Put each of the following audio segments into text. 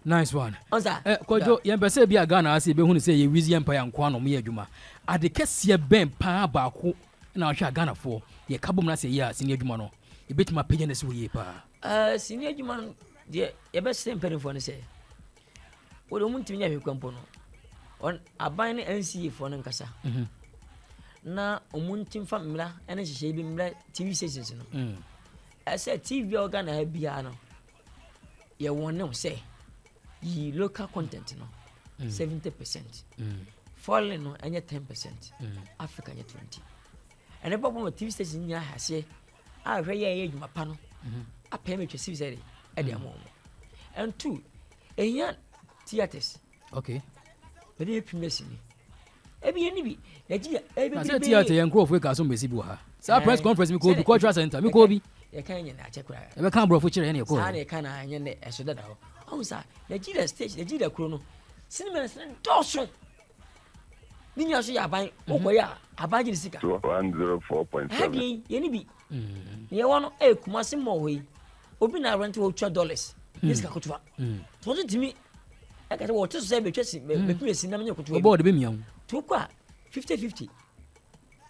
Nice one. Kojo yempese bia Ghana ase be hunu say ye Wizi Empire nko no me adwuma. Ade kese ben pa ba ko na hwa Ghana fo ye kabom na say ya senior adwuma no. E betima page na se wo ye pa. Senior adwuma de ye be sem penfo no say. Wo do muntimi nya hwekwampo no. On aban ne NCA fo no nkasa. Na omuntim fa mmra ene hyehyɛ bi mmra TV stations no. I said TV organ ha bia no. Ye won say the local content no 70%. Foreign no anya 10%. Africa anya 20. And the problem with TV station nya ha say a hwe ye adwuma pa no. A pay me twesi say e dey amom. And two, enya theaters. Okay. But dey premiere ni. Ebi eni bi, Nigeria ebi bi. Theater yen crowd for ka so mesi bu ha. Sa press conference mi ko bi cultural center mi ko bi. E kan yen na chekura. E be kan bro for chire yen e ko. Sa na e kan na yen na e so dada ho. Oh, sir, Nigeria stage, Nigeria Chrono. Cinema is Dawson. Ninya so ya ban, okoya, abaji ni sika. 104.7. Hadi, yeni bi. Ye wono kumase mo we. Obi na rent wo $2. Nisika kotuwa. To timi. Aka wo to say be twesi, be pesi na menye kotuwa. Obo de be miam. To kwa 50-50.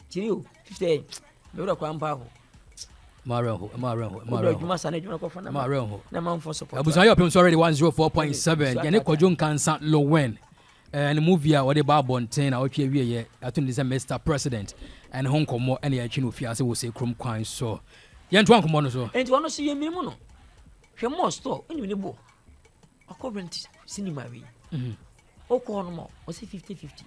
Tiri 50. Me wo kwa mpa ho. Marenho. Abusa yo Opemsuo already 104.7. Yane Kojo Nkansa Lowen. And movie a wode ba bonten a otwe wie ye atun dis Mr President and Hong Kong and ya chinu fiase wo say krom kwan so. Ye nto ankomo no so. Enti wono so ye minimu no. Hwe mo store oni ne bo. Accordant cinema we. Oko no mo o say 50-50.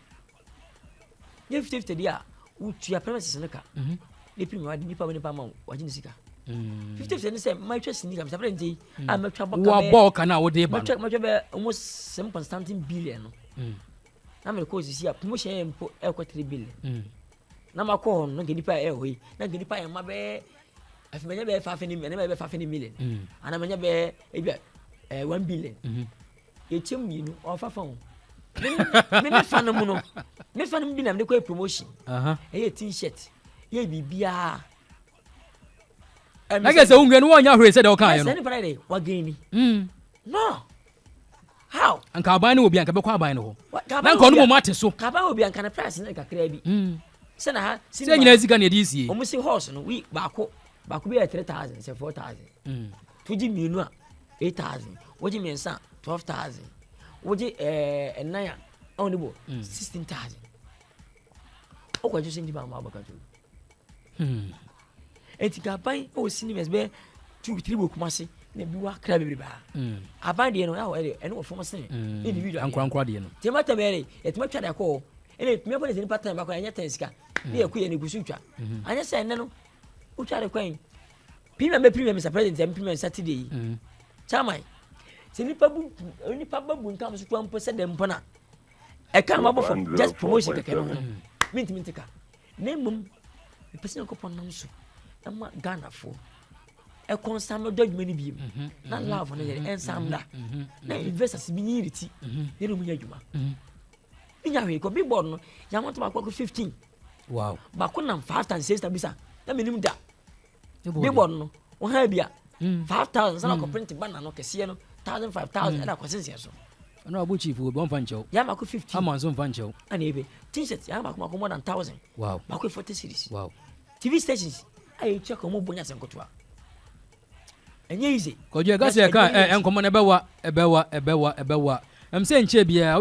Ye 50-50 dia utua premises ne ka. The premier nipa we nipa ma wagine sika 50% say my trust ni am say nti am matwa boka wa boka na wo de ba matwa be almost 7.something billion no na me ko sisi a promotion empo e ko 3 billion na makọ no nipa e hoyi na nipa e ma be afimenya be 5 million ana menya be e bi 1 billion e chem yi no o fa fa me fa no mu no me fa no bi na me ko promotion e t-shirt ye bibia I guess unwe no wonya hwe say de okan ye no say Friday wa gain no how anka aban ne obi anka be kwa aban ne ho na nka no mo mate so ka ba obi anka na price ne kakra bi say na ha say nyina sika ne di sie o mo say horse no we baako be 3,000 say 4,000 tuji mienu a 8,000 woji mensa 12,000 woji enaya on bo 16,000 o kwa just ndi ba ma abaka to eti ka ban o cinemas be 2-3 bokumase na bi wa kra bebre ba aban de no ya wo ene wo form sen individual ankra de no temata bere etima twa da ko ene tumi ko ne pattern ba ko anya tensika ne yaku ye ne gusu twa anya se ene no o twa de kwan premium Mr President premium Saturday chamai se nipa babu ntam so kwa mpo se de mpo na e kan mabo for just promotion keke no mintika nemum the person ko pon nam so ama Ghana fo e consam do adwuma ni bi na love no ye ensam da na investors bi ni reti ne no munya adwuma binya hwe ko big board no ya want ba ko 15 wow ba ko nam 5 and 6 bisa na menim da big board no o ha bia 5,000 sana ko print banner no kese no 1,000 5,000 na ko sense so no abu chief we bon fancho ya ma ko 15 Amazon fancho ana ebe t-shirt ya ma ko more than 1,000 wow ma ko 40 series wow TV stations I check on mo bonya senkotoa enye easy Kojo gas ya ka enkomo na ebewa em se nche bia